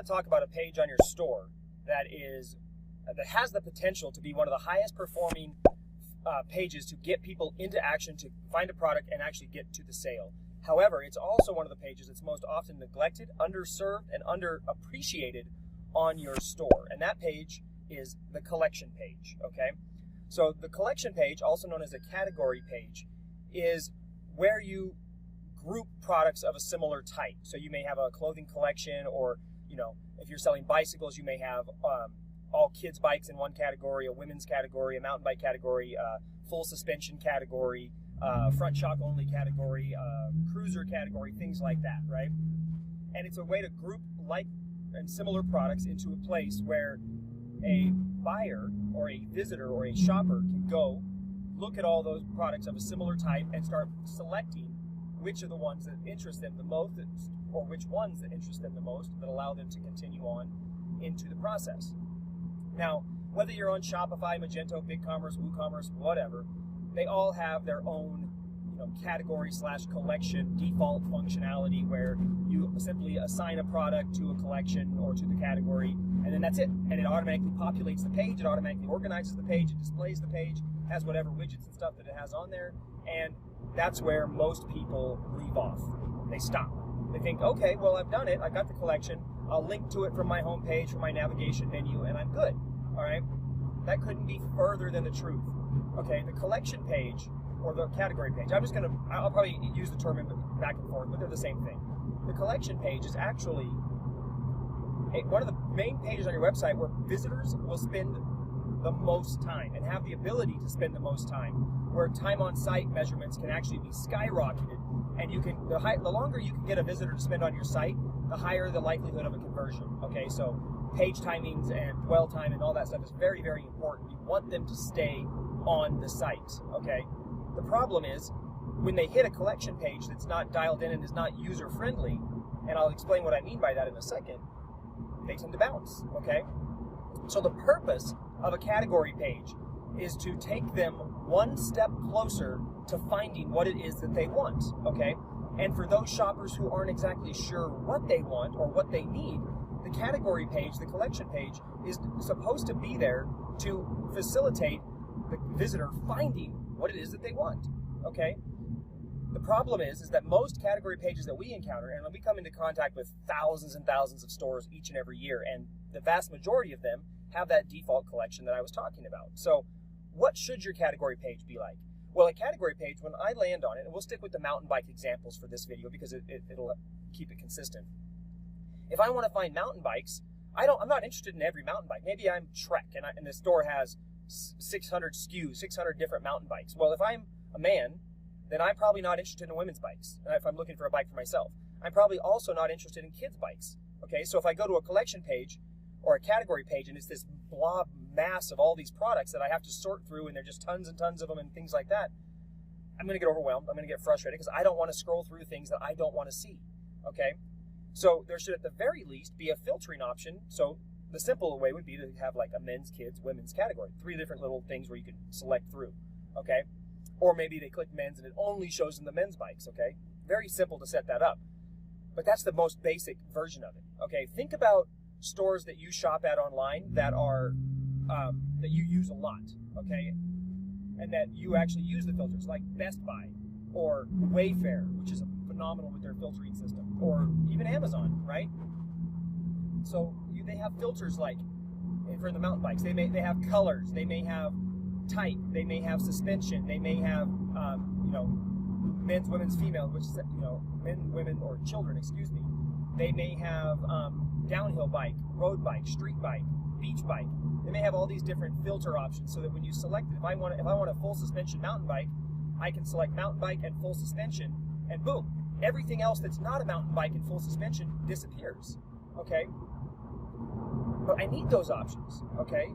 to talk about a page on your store that has the potential to be one of the highest performing pages to get people into action, to find a product and actually get to the sale. However, it's also one of the pages that's most often neglected, underserved, and underappreciated on your store. And that page is the collection page, okay? So the collection page, also known as a category page, is where you group products of a similar type. So you may have a clothing collection, or, if you're selling bicycles, you may have all kids bikes in one category, a women's category, a mountain bike category, full suspension category, front shock only category, cruiser category, things like that, right? And it's a way to group like and similar products into a place where a buyer or a visitor or a shopper can go look at all those products of a similar type and start selecting which are the ones that interest them the most, or which ones that interest them the most that allow them to continue on into the process. Now, whether you're on Shopify, Magento, BigCommerce, WooCommerce, whatever, they all have their own category/collection default functionality where you simply assign a product to a collection or to the category, and then that's it. And it automatically populates the page, it automatically organizes the page, it displays the page, has whatever widgets and stuff that it has on there, and that's where most people leave off. They stop. They think, okay, well, I've done it, I got the collection, I'll link to it from my home page, from my navigation menu, and I'm good. All right? That couldn't be further than the truth. Okay, the collection page, or the category page, I'll probably use the term back and forth, but they're the same thing. The collection page is actually one of the main pages on your website where visitors will spend the most time and have the ability to spend the most time, where time on site measurements can actually be skyrocketed, and the longer you can get a visitor to spend on your site, the higher the likelihood of a conversion. Okay, so page timings and dwell time and all that stuff is very, very important. You want them to stay on the site. Okay, the problem is when they hit a collection page that's not dialed in and is not user friendly, and I'll explain what I mean by that in a second, they tend to bounce. Okay, so the purpose of a category page is to take them one step closer to finding what it is that they want, okay? And for those shoppers who aren't exactly sure what they want or what they need, the category page, the collection page, is supposed to be there to facilitate the visitor finding what it is that they want, okay? The problem is that most category pages that we encounter, and we come into contact with thousands and thousands of stores each and every year, and the vast majority of them have that default collection that I was talking about. So what should your category page be like? Well, a category page, when I land on it, and we'll stick with the mountain bike examples for this video because it'll keep it consistent. If I want to find mountain bikes, I'm not interested in every mountain bike. Maybe I'm Trek and the store has 600 SKUs, 600 different mountain bikes. Well, if I'm a man, then I'm probably not interested in women's bikes. If I'm looking for a bike for myself, I'm probably also not interested in kids' bikes. Okay, so if I go to a collection page or a category page and it's this blob mass of all these products that I have to sort through, and they're just tons and tons of them and things like that, I'm going to get overwhelmed. I'm going to get frustrated because I don't want to scroll through things that I don't want to see. Okay, so there should at the very least be a filtering option. So the simple way would be to have like a men's, kids, women's category, 3 different little things where you can select through. Okay, or maybe they click men's and it only shows them the men's bikes. Okay, very simple to set that up, but that's the most basic version of it. Okay, think about stores that you shop at online that are that you use a lot, okay, and that you actually use the filters, like Best Buy or Wayfair, which is phenomenal with their filtering system, or even Amazon, right? So they have filters like for the mountain bikes. They have colors, they may have type, they may have suspension, they may have men's, women's, female, which is men, women, or children, excuse me. They may have downhill bike, road bike, street bike, beach bike. They may have all these different filter options so that when you select it, if I want a full suspension mountain bike, I can select mountain bike and full suspension, and boom, everything else that's not a mountain bike and full suspension disappears, okay? But I need those options, okay?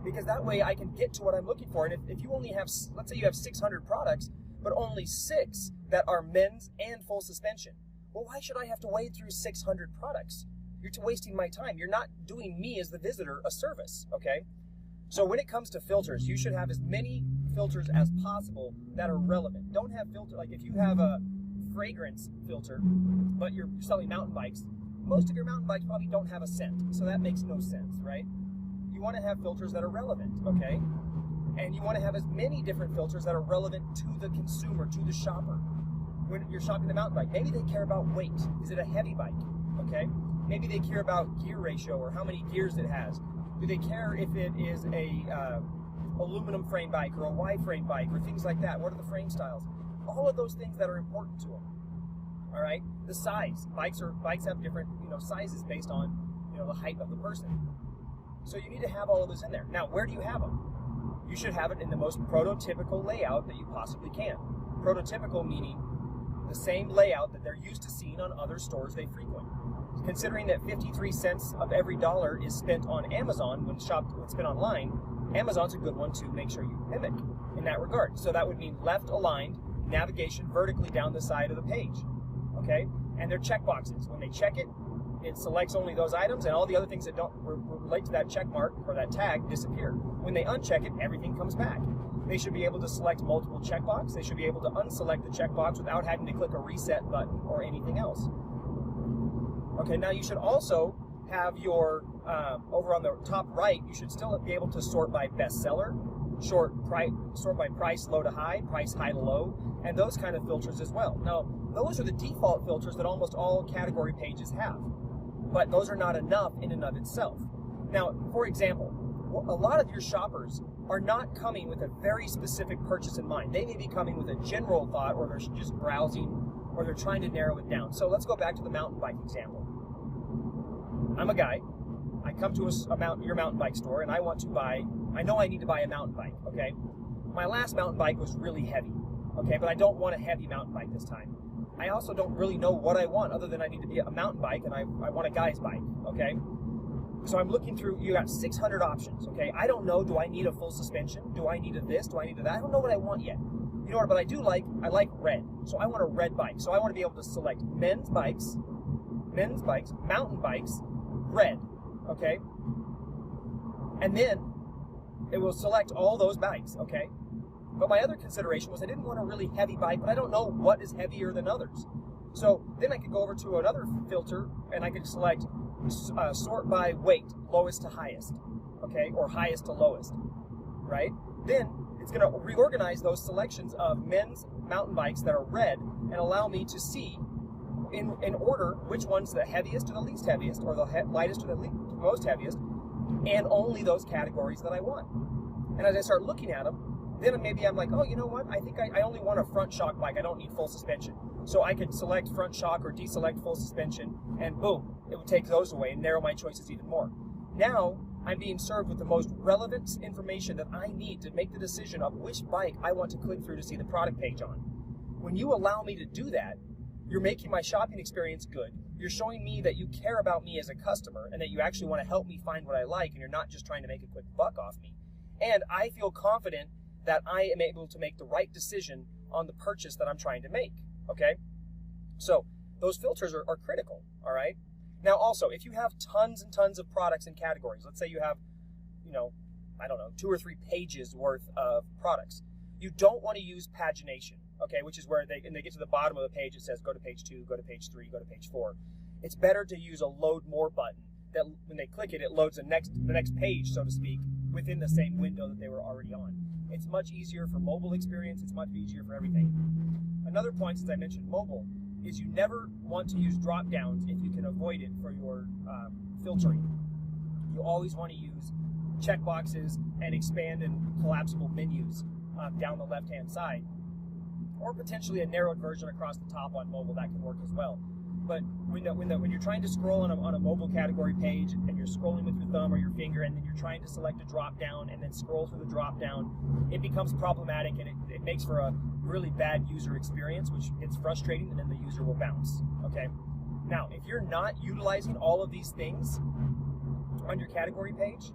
Because that way I can get to what I'm looking for. And if you only have, let's say you have 600 products, but only 6 that are men's and full suspension, well, why should I have to wade through 600 products? You're wasting my time. You're not doing me as the visitor a service, okay? So when it comes to filters, you should have as many filters as possible that are relevant. Don't have filter, like if you have a fragrance filter, but you're selling mountain bikes, most of your mountain bikes probably don't have a scent, so that makes no sense, right? You want to have filters that are relevant, okay? And you want to have as many different filters that are relevant to the consumer, to the shopper. When you're shopping the mountain bike, maybe they care about weight. Is it a heavy bike, okay? Maybe they care about gear ratio or how many gears it has. Do they care if it is a aluminum frame bike or a Y-frame bike or things like that? What are the frame styles? All of those things that are important to them. All right, the size. Bikes have different sizes based on the height of the person. So you need to have all of those in there. Now, where do you have them? You should have it in the most prototypical layout that you possibly can. Prototypical meaning the same layout that they're used to seeing on other stores they frequent. Considering that 53 cents of every dollar is spent on Amazon when spent online, Amazon's a good one to make sure you mimic in that regard. So that would mean left-aligned navigation vertically down the side of the page, okay? And they're checkboxes. When they check it, it selects only those items, and all the other things that don't relate to that check mark or that tag disappear. When they uncheck it, everything comes back. They should be able to select multiple checkboxes. They should be able to unselect the checkbox without having to click a reset button or anything else. Okay, now you should also have your, over on the top right, you should still be able to sort by bestseller, sort by price low to high, price high to low, and those kind of filters as well. Now, those are the default filters that almost all category pages have, but those are not enough in and of itself. Now, for example, a lot of your shoppers are not coming with a very specific purchase in mind. They may be coming with a general thought, or they're just browsing, or they're trying to narrow it down. So let's go back to the mountain bike example. I'm a guy. I come to your mountain bike store, and I know I need to buy a mountain bike, okay? My last mountain bike was really heavy, okay? But I don't want a heavy mountain bike this time. I also don't really know what I want other than I need to be a mountain bike, and I want a guy's bike, okay? So I'm looking through, you got 600 options, okay? I don't know, do I need a full suspension? Do I need a this? Do I need a that? I don't know what I want yet. You know what, but I do like, I like red. So I want a red bike. So I want to be able to select men's bikes, mountain bikes, red, okay? And then it will select all those bikes, okay? But my other consideration was I didn't want a really heavy bike, but I don't know what is heavier than others. So then I could go over to another filter and I could select sort by weight, lowest to highest, okay? Or highest to lowest, right? Then it's going to reorganize those selections of men's mountain bikes that are red and allow me to see in order which one's the heaviest to the least heaviest, or the lightest to the most heaviest, and only those categories that I want. And as I start looking at them, then maybe I'm like, oh, you know what? I think I only want a front shock bike. I don't need full suspension. So I can select front shock or deselect full suspension, and boom, it would take those away and narrow my choices even more. Now, I'm being served with the most relevant information that I need to make the decision of which bike I want to click through to see the product page on. When you allow me to do that, you're making my shopping experience good. You're showing me that you care about me as a customer and that you actually want to help me find what I like, and you're not just trying to make a quick buck off me. And I feel confident that I am able to make the right decision on the purchase that I'm trying to make, okay? So those filters are critical, all right? Now also, if you have tons and tons of products and categories, let's say you have, 2 or 3 pages worth of products, you don't want to use pagination, okay, which is where they get to the bottom of the page, it says go to page 2, go to page 3, go to page 4. It's better to use a load more button that when they click it, it loads the next page, so to speak, within the same window that they were already on. It's much easier for mobile experience. It's much easier for everything. Another point, since I mentioned mobile, is you never want to use drop downs if you can avoid it for your filtering. You always want to use checkboxes and expand and collapsible menus down the left-hand side, or potentially a narrowed version across the top on mobile. That can work as well. But when you're trying to scroll on a mobile category page and you're scrolling with your thumb or your finger, and then you're trying to select a drop down and then scroll through the drop down, it becomes problematic, and it makes for a really bad user experience, which it's frustrating, and then the user will bounce. Okay. Now, if you're not utilizing all of these things on your category page,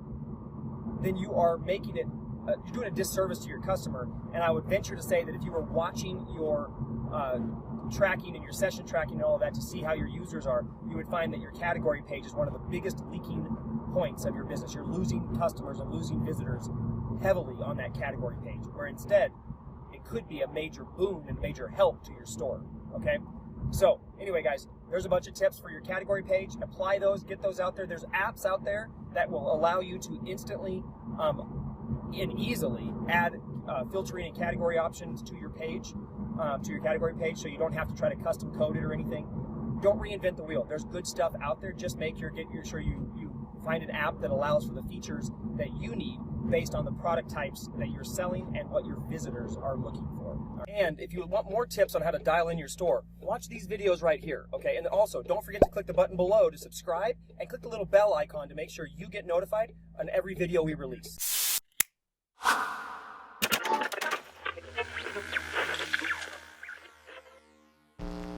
then you are making it you're doing a disservice to your customer. And I would venture to say that if you were watching your tracking and your session tracking and all of that to see how your users are, you would find that your category page is one of the biggest leaking points of your business. You're losing customers and losing visitors heavily on that category page, where instead it could be a major boon and major help to your store. Okay, So anyway, guys, there's a bunch of tips for your category page. Apply those, get those out there. There's apps out there that will allow you to instantly and easily add filtering and category options to your page, to your category page, so you don't have to try to custom code it or anything. Don't reinvent the wheel. There's good stuff out there. Just make sure you find an app that allows for the features that you need based on the product types that you're selling and what your visitors are looking for. And if you want more tips on how to dial in your store, watch these videos right here, okay? And also, don't forget to click the button below to subscribe and click the little bell icon to make sure you get notified on every video we release.